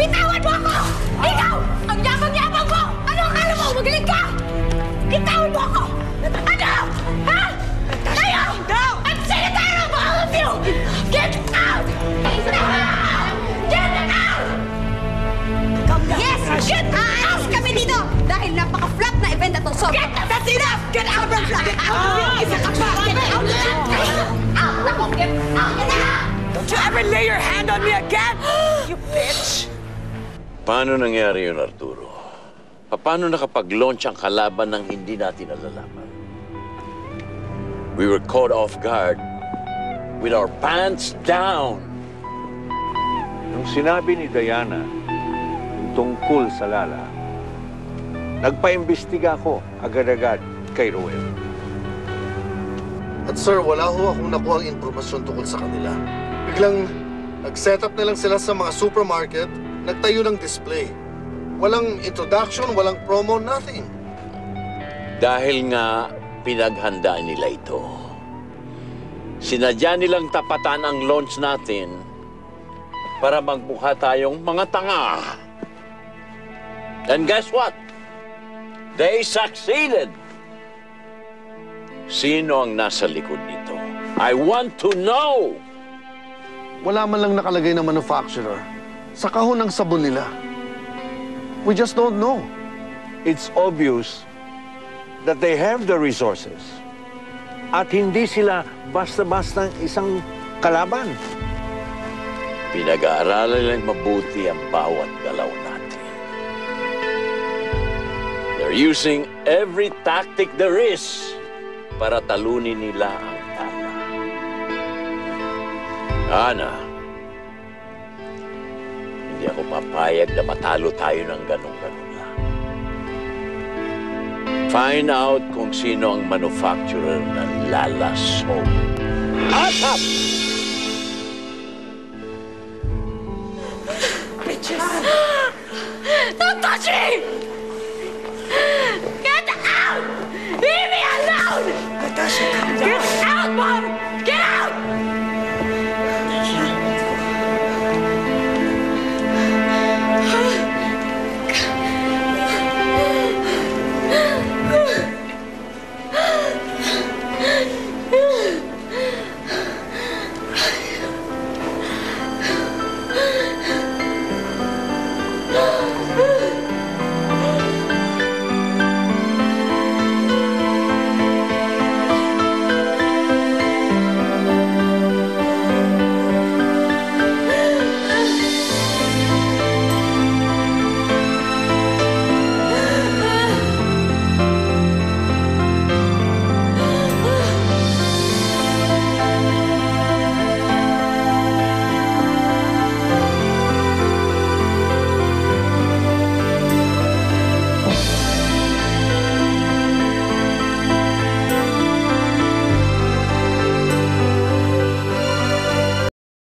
Bitawan mo ako! Ikaw! Ang yabang-yabang mo! Ano akala mo? Magaling ka! Bitawan mo ako! Ano? Ha? Kayo! I'm sick of all of you! Get out! Get out! Get out! Yes! Get out! Kami dito! Dahil napaka-flop na event na to. So, get out! That's enough! Get out! Get out! Isa ka pa! Get out! Out! Naku! Get out! Get out! Don't you ever lay your hand on me again! You bitch! Paano nangyari yun, Arturo? Paano nakapag-launch ang kalaban ng hindi natin nalalaman? We were caught off guard with our pants down. Nung sinabi ni Diana yung tungkol sa Lala, nagpaimbestiga ako agad-agad kay Ruel. At sir, wala ho akong nakuha ang impormasyon tungkol sa kanila. Biglang nag-set up na lang sila sa mga supermarket, nagtayo ng display. Walang introduction, walang promo, nothing. Dahil nga pinaghandaan nila ito. Sinadya nilang tapatan ang launch natin para magmukha tayong mga tanga. And guess what? They succeeded. Sino ang nasa likod nito? I want to know! Wala man lang nakalagay na manufacturer sa kahon ng sabon nila. We just don't know. It's obvious that they have the resources at hindi sila basta-basta isang kalaban. Pinag-aaralan lang mabuti ang bawat galaw natin. They're using every tactic there is para talunin nila ang tama. Ana, hindi ako papayag na matalo tayo ng ganun-ganun lang. Find out kung sino ang manufacturer ng Lala Soap. Atap! Don't touch me! Get out! Leave me alone! Natasha, calm down. Get out, Mom!